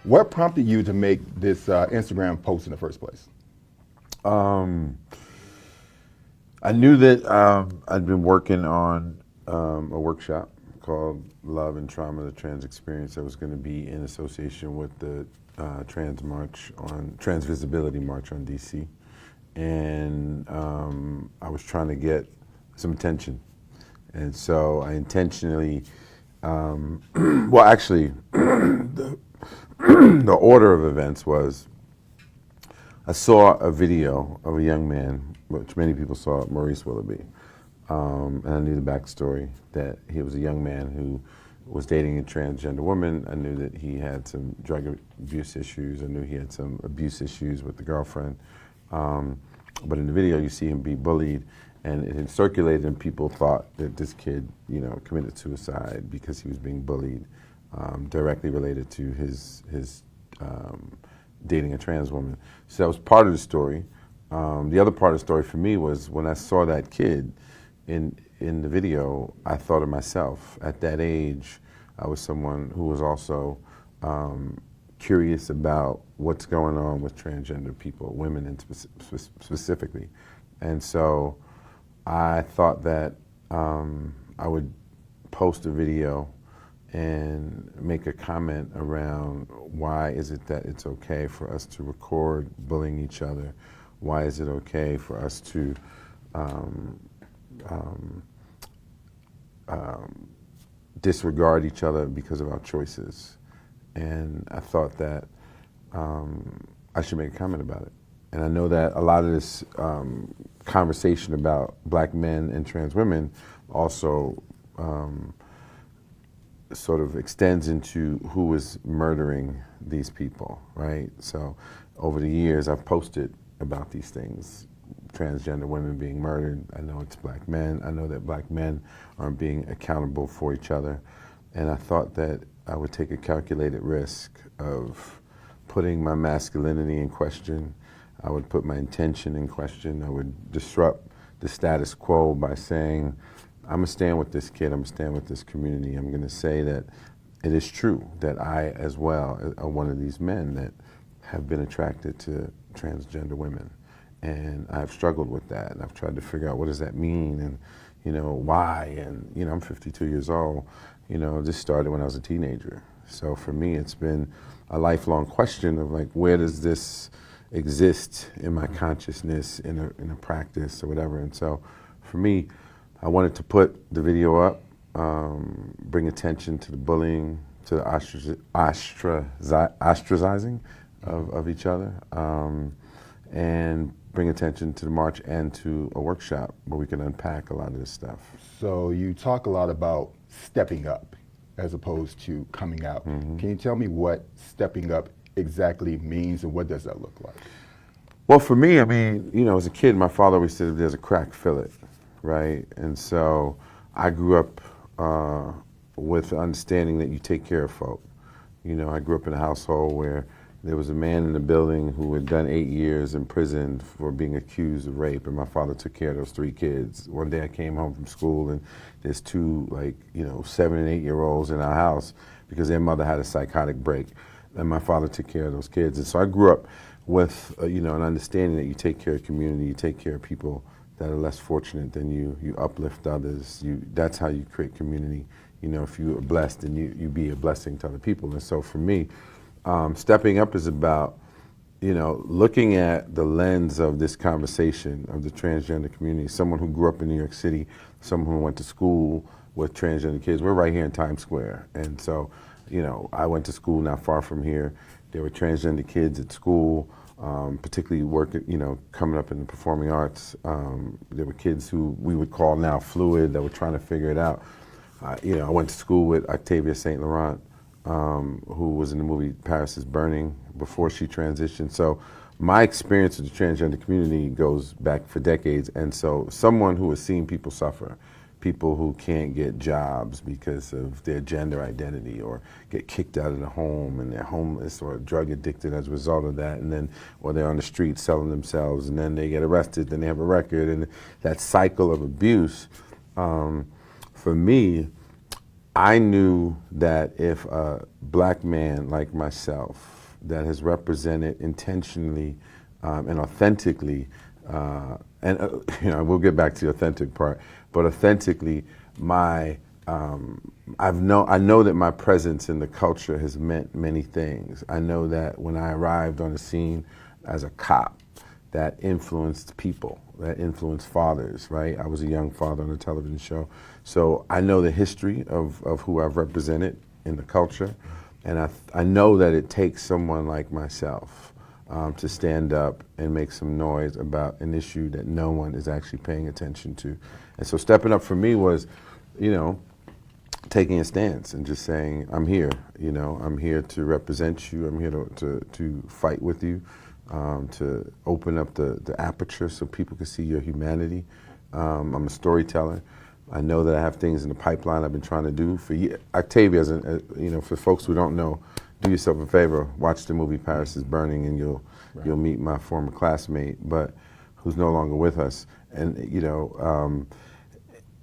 What prompted you to make this Instagram post in the first place? Um, I knew that I'd been working on a workshop called Love and Trauma, the Trans Experience, that was going to be in association with the Trans Visibility March on DC. And I was trying to get some attention. And so I intentionally, well, actually, the order of events was I saw a video of a young man, which many people saw, Maurice Willoughby. And I knew the backstory, that he was a young man who was dating a transgender woman. I knew that he had some drug abuse issues. I knew he had some abuse issues with the girlfriend. But in the video, you see him be bullied, and it had circulated, and people thought that this kid, committed suicide because he was being bullied, directly related to his dating a trans woman. So that was part of the story. The other part of the story for me was when I saw that kid in the video, I thought of myself. At that age, I was someone who was also curious about what's going on with transgender people, women in specifically. And so I thought that I would post a video and make a comment around why is it that it's okay for us to record bullying each other? Why is it okay for us to disregard each other because of our choices? And I thought that I should make a comment about it. And I know that a lot of this conversation about black men and trans women also sort of extends into who is murdering these people, right? So over the years, I've posted about these things. Transgender women being murdered. I know it's black men. I know that black men aren't being accountable for each other. And I thought that I would take a calculated risk of putting my masculinity in question. I would put my intention in question. I would disrupt the status quo by saying, I'm gonna stand with this kid, I'm gonna stand with this community. I'm gonna say that it is true that I, as well, are one of these men that have been attracted to transgender women. And I've struggled with that, and I've tried to figure out what does that mean, and why, and I'm 52 years old. This started when I was a teenager. So for me, it's been a lifelong question of like, where does this exist in my consciousness, in a practice or whatever. And so for me, I wanted to put the video up, bring attention to the bullying, to the ostracizing of each other, and bring attention to the march and to a workshop where we can unpack a lot of this stuff. So you talk a lot about stepping up as opposed to coming out. Mm-hmm. Can you tell me what stepping up exactly means and what does that look like? Well, for me, as a kid, my father always said, if there's a crack, fill it, right? And so I grew up with the understanding that you take care of folk. I grew up in a household where there was a man in the building who had done 8 years in prison for being accused of rape, and my father took care of those 3 kids. One day I came home from school and there's 2 7 and 8 year olds in our house because their mother had a psychotic break, and my father took care of those kids. And so I grew up with an understanding that you take care of community, you take care of people that are less fortunate than you, you uplift others, that's how you create community. If you are blessed, then you be a blessing to other people. And so for me, stepping up is about, looking at the lens of this conversation of the transgender community. Someone who grew up in New York City, someone who went to school with transgender kids. We're right here in Times Square. And so, I went to school not far from here. There were transgender kids at school, particularly coming up in the performing arts. There were kids who we would call now fluid that were trying to figure it out. I went to school with Octavia St. Laurent, who was in the movie Paris is Burning before she transitioned. So my experience with the transgender community goes back for decades. And so someone who has seen people suffer, people who can't get jobs because of their gender identity or get kicked out of the home and they're homeless or drug addicted as a result of that, and then, or they're on the street selling themselves and then they get arrested, then they have a record, and that cycle of abuse, for me, I knew that if a black man like myself that has represented intentionally and authentically, and we'll get back to the authentic part, but authentically, I know that my presence in the culture has meant many things. I know that when I arrived on the scene as a cop, that influenced people, that influenced fathers, right? I was a young father on a television show. So I know the history of who I've represented in the culture. And I know that it takes someone like myself to stand up and make some noise about an issue that no one is actually paying attention to. And so stepping up for me was, taking a stance and just saying, I'm here, I'm here to represent you. I'm here to fight with you. To open up the aperture so people can see your humanity. I'm a storyteller. I know that I have things in the pipeline I've been trying to do for years. Octavia, for folks who don't know, do yourself a favor, watch the movie Paris is Burning, and you'll meet my former classmate, but who's no longer with us. And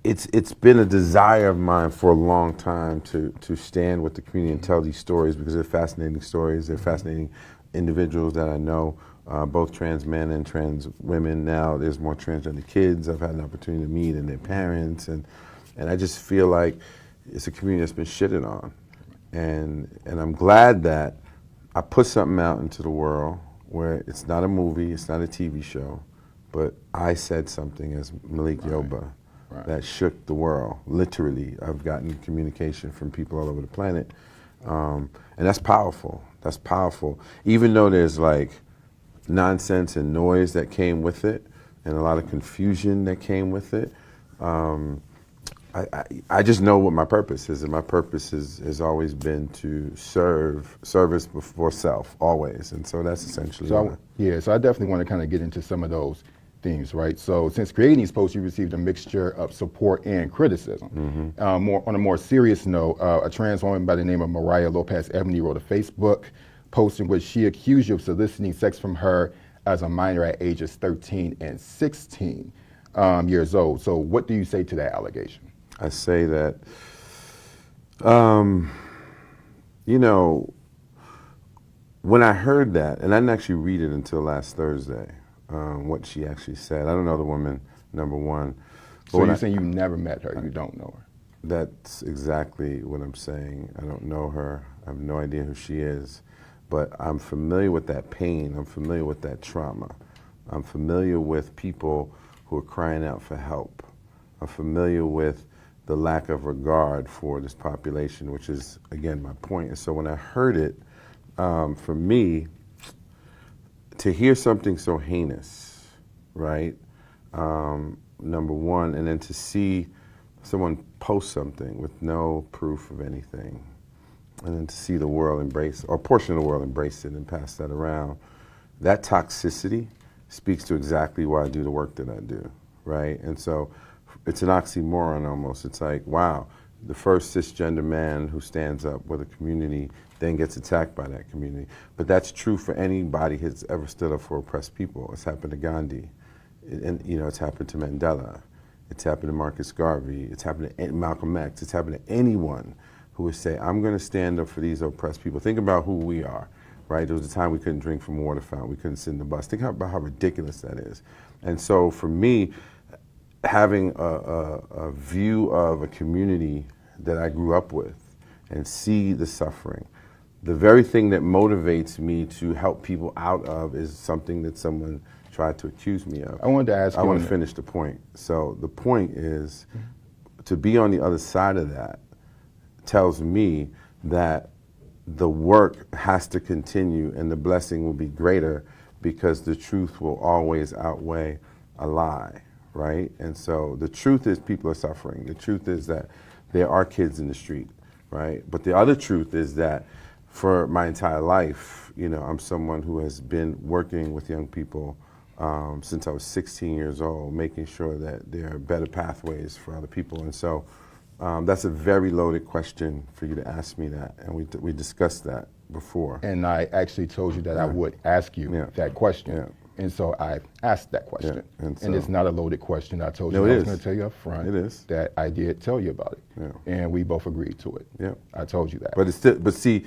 it's been a desire of mine for a long time to stand with the community and tell these stories because they're fascinating stories. They're fascinating individuals that I know, both trans men and trans women. Now there's more transgender kids I've had an opportunity to meet and their parents, and I just feel like it's a community that's been shitted on, and I'm glad that I put something out into the world where it's not a movie, it's not a TV show, but I said something as Malik Yoba that shook the world. Literally, I've gotten communication from people all over the planet, and that's powerful. That's powerful. Even though there's like nonsense and noise that came with it and a lot of confusion that came with it, I just know what my purpose is, and my purpose has always been to service before self, always. And so that's essentially so I definitely want to kind of get into some of those things, right? So since creating these posts, you received a mixture of support and criticism. More on a more serious note, a trans woman by the name of Mariah Lopez Ebony wrote a Facebook post in which she accused you of soliciting sex from her as a minor at ages 13 and 16 years old. So what do you say to that allegation? I say that, when I heard that, and I didn't actually read it until last Thursday, what she actually said. I don't know the woman, number one. So you're saying you never met her, you don't know her? That's exactly what I'm saying. I don't know her. I have no idea who she is. But I'm familiar with that pain. I'm familiar with that trauma. I'm familiar with people who are crying out for help. I'm familiar with the lack of regard for this population, which is, again, my point. And so when I heard it, for me, to hear something so heinous, right, number one, and then to see someone post something with no proof of anything, and then to see the world embrace, or a portion of the world embrace it and pass that around, that toxicity speaks to exactly why I do the work that I do, right? And so it's an oxymoron almost. It's like, wow, the first cisgender man who stands up with a community then gets attacked by that community. But that's true for anybody who's ever stood up for oppressed people. It's happened to Gandhi, and it's happened to Mandela. It's happened to Marcus Garvey. It's happened to Malcolm X. It's happened to anyone who would say, I'm going to stand up for these oppressed people. Think about who we are, right? There was a time we couldn't drink from a water fountain. We couldn't sit in the bus. Think about how ridiculous that is. And so for me, having a view of a community that I grew up with and see the suffering, the very thing that motivates me to help people out of is something that someone tried to accuse me of. I wanted to ask you. I want to finish the point. So the point is, to be on the other side of that tells me that the work has to continue and the blessing will be greater because the truth will always outweigh a lie, right? And so the truth is people are suffering. The truth is that there are kids in the street, right? But the other truth is that for my entire life, I'm someone who has been working with young people since I was 16 years old, making sure that there are better pathways for other people. And so that's a very loaded question for you to ask me that, and we discussed that before. And I actually told you that I would ask you that question. And so I asked that question. Yeah, and it's not a loaded question. I told you No, I it was is. going to tell you up front It is. that I did tell you about it. Yeah. And we both agreed to it. Yeah. I told you that. But it's still, but see,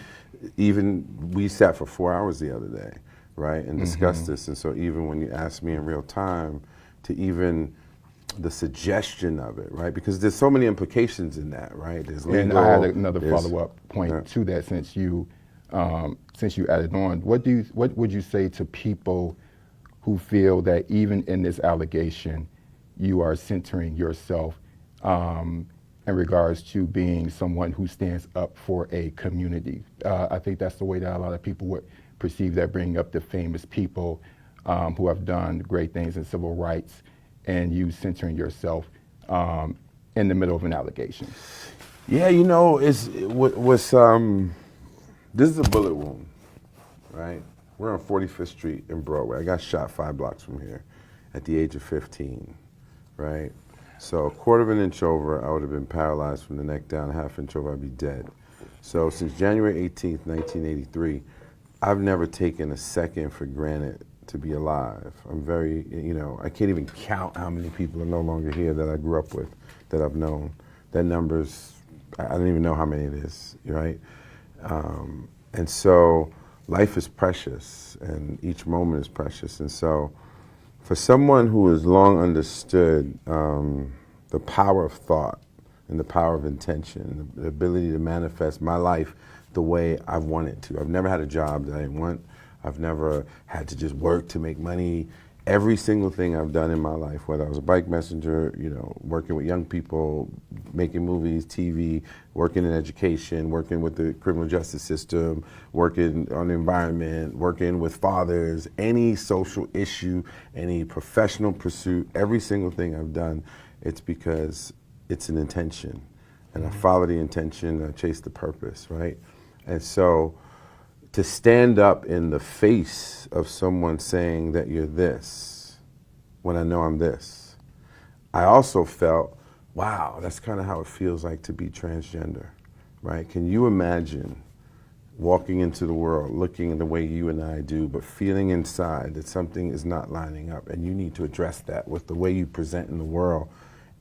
even we sat for 4 hours the other day, right, and discussed this. And so even when you ask me in real time to even the suggestion of it, right, because there's so many implications in that, right? There's legal. And I had another there's- follow-up point Yeah. to that since you added on. What would you say to people who feel that even in this allegation, you are centering yourself in regards to being someone who stands up for a community? I think that's the way that a lot of people would perceive that, bringing up the famous people who have done great things in civil rights, and you centering yourself in the middle of an allegation. Yeah, you know, this is a bullet wound, right? We're on 45th Street in Broadway. I got shot 5 blocks from here at the age of 15, right? So a quarter of an inch over, I would have been paralyzed from the neck down. A half inch over, I'd be dead. So since January 18th, 1983, I've never taken a second for granted to be alive. I'm very, I can't even count how many people are no longer here that I grew up with, that I've known. That number's, I don't even know how many it is, right? And so life is precious, and each moment is precious. And so for someone who has long understood the power of thought and the power of intention, the ability to manifest my life the way I've wanted to. I've never had a job that I didn't want. I've never had to just work to make money. Every single thing I've done in my life, whether I was a bike messenger, working with young people, making movies, TV, working in education, working with the criminal justice system, working on the environment, working with fathers, any social issue, any professional pursuit, every single thing I've done, it's because it's an intention. And I follow the intention, I chase the purpose, right? And so to stand up in the face of someone saying that you're this, when I know I'm this, I also felt, wow, that's kind of how it feels like to be transgender, right? Can you imagine walking into the world, looking the way you and I do, but feeling inside that something is not lining up, and you need to address that with the way you present in the world,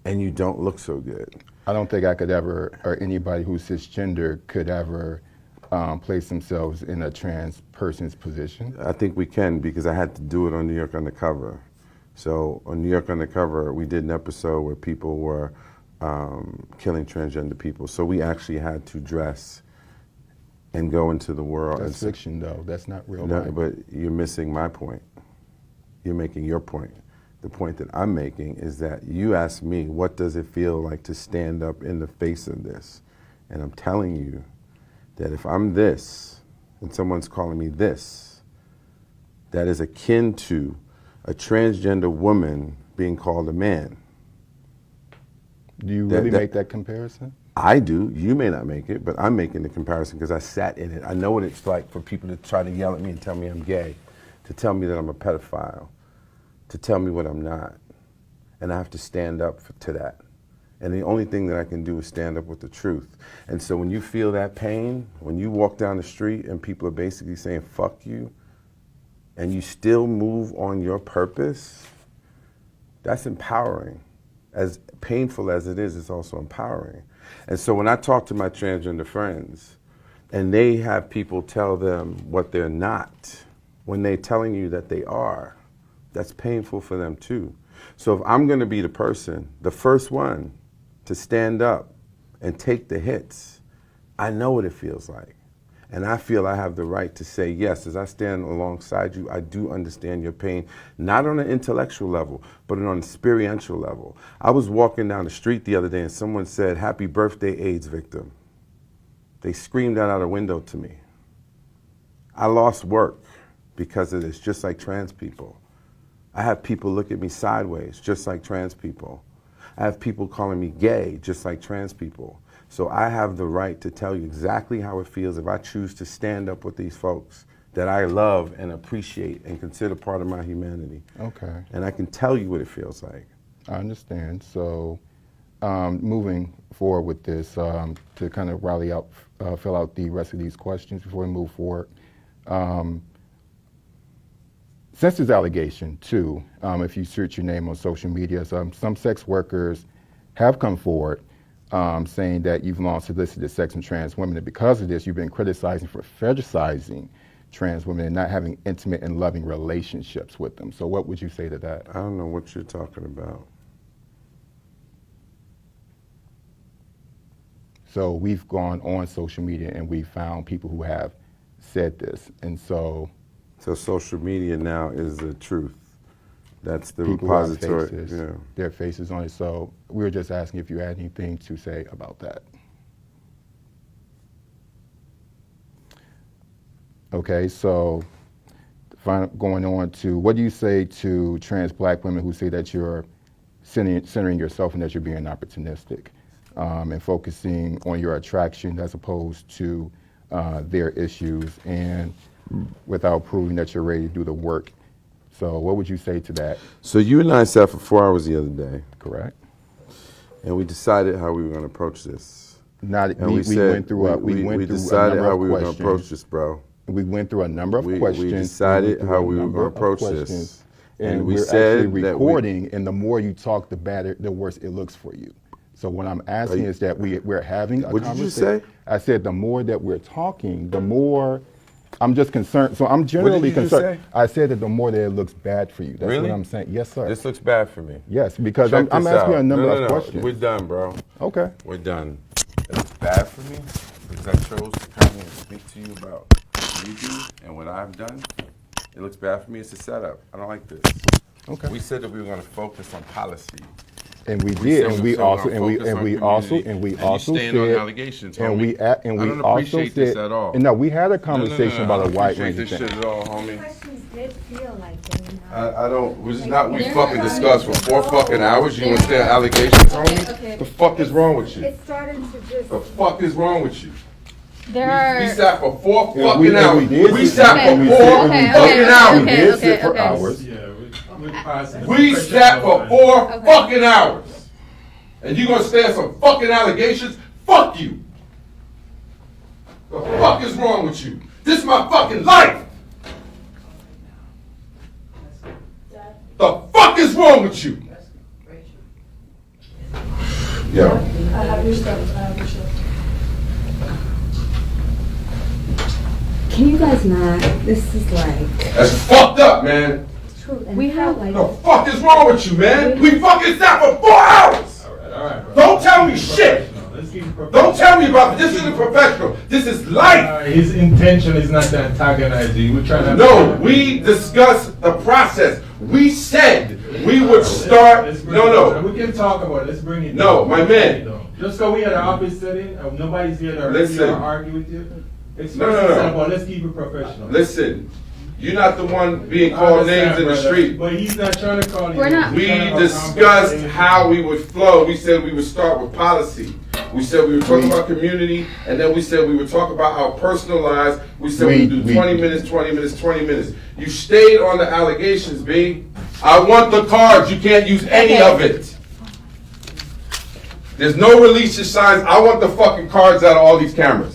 and you don't look so good? I don't think I could ever, or anybody who's cisgender could ever place themselves in a trans person's position. I think we can, because I had to do it on New York Undercover. So on New York Undercover, we did an episode where people were killing transgender people. So we actually had to dress and go into the world. That's fiction, though. That's not real No, life. but you're missing my point. You're making your point. The point that I'm making is that you asked me, what does it feel like to stand up in the face of this? And I'm telling you that if I'm this, and someone's calling me this, that is akin to a transgender woman being called a man. Do you really make that comparison? I do. You may not make it, but I'm making the comparison because I sat in it. I know what it's like for people to try to yell at me and tell me I'm gay, to tell me that I'm a pedophile, to tell me what I'm not. And I have to stand up to that. And the only thing that I can do is stand up with the truth. And so when you feel that pain, when you walk down the street and people are basically saying, fuck you, and you still move on your purpose, that's empowering. As painful as it is, it's also empowering. And so when I talk to my transgender friends, and they have people tell them what they're not, when they're telling you that they are, that's painful for them too. So if I'm gonna be the person, the first one, to stand up and take the hits, I know what it feels like. And I feel I have the right to say, yes, as I stand alongside you, I do understand your pain, not on an intellectual level, but on an experiential level. I was walking down the street the other day and someone said, happy birthday, AIDS victim. They screamed that out a window to me. I lost work because of this, just like trans people. I have people look at me sideways, just like trans people. I have people calling me gay, just like trans people. So I have the right to tell you exactly how it feels if I choose to stand up with these folks that I love and appreciate and consider part of my humanity. Okay. And I can tell you what it feels like. I understand. So moving forward with this, to kind of fill out the rest of these questions before we move forward. since this allegation, too, if you search your name on social media, some sex workers have come forward saying that you've long solicited sex from trans women, and because of this, you've been criticizing for fetishizing trans women and not having intimate and loving relationships with them. So what would you say to that? I don't know what you're talking about. So we've gone on social media and we found people who have said this, and so social media now is the truth. That's the people who have repository. faces, Yeah. their faces on it. So we were just asking if you had anything to say about that. Okay, so going on to, what do you say to trans black women who say that you're centering yourself and that you're being opportunistic and focusing on your attraction as opposed to their issues, and without proving that you're ready to do the work? So what would you say to that? So you and I sat for 4 hours the other day, Correct? and we decided how we were going to approach this. Not, And we said- went through a, we decided how we were going to approach this, bro. We went through a number of questions. We decided how we were going to approach this. And we said actually that recording, and the more you talk, the better, the worse it looks for you. So what I'm asking is that we're having a What did conversation. you say? I said the more that we're talking, the more I'm just concerned. So I'm generally did you concerned. say? I said that the more that it looks bad for you. That's Really? what I'm saying. Yes, sir. This looks bad for me. Yes, because Check I'm this asking you out. a number No. of questions. We're done, bro. Okay. We're done. It looks bad for me because I chose to come here and speak to you about what you do and what I've done. It looks bad for me. It's a setup. I don't like this. Okay. We said that we were going to focus on policy. And we said did, and we said also, we're and we gonna and focus we on also, community. and we And you also stand on said, allegations, and homie. we and I we don't also appreciate said, this at all. and no, we had a No, conversation I about a don't wide appreciate range of this things. shit at all, homie. Questions did feel like they not. I don't. This is not what we They're fucking not discussed for honest. 4 fucking hours. You They're want to say not- allegations, homie? Okay. The fuck is wrong with you? It's starting to just. The fuck is wrong with you? There We are. sat for 4 Yeah, fucking we hours. did We sit- sat Okay. for 4 Okay, fucking okay, hours. We did okay, sit for okay. hours. Yeah, we passed it. We sat for 4 Okay. fucking hours. And you gonna stand some fucking allegations? Fuck you. The fuck is wrong with you? This is my fucking life. The fuck is wrong with you? Yo. I have your stuff. I have your stuff. Can you guys not? This is like. That's fucked up, man. True. We have like. The fuck is wrong with you, man? We fucking sat for 4 hours. All right, bro. Don't tell me shit. Let's keep it professional. Don't tell me about this. This isn't professional. This is life. His intention is not to antagonize you. We're trying to. No, we discussed the process. We said we would start. Let's bring No, it- no. We can talk about it. Let's bring it. No, down. my man. Just so we had an office setting, nobody's here to Listen. argue with you. It's No, no, no. Well, let's keep it professional. Listen, you're not the one being I called understand, names in the brother, street. But he's not trying to call you. We're not- He's We trying to discussed conversation. how we would flow. We said we would start with policy. We said we were talking about community, and then we said we would talk about our personal lives. We said we would do 20 minutes, 20 minutes, 20 minutes. You stayed on the allegations, B. I want the cards. You can't use any Okay. of it. There's no release your signs. I want the fucking cards out of all these cameras.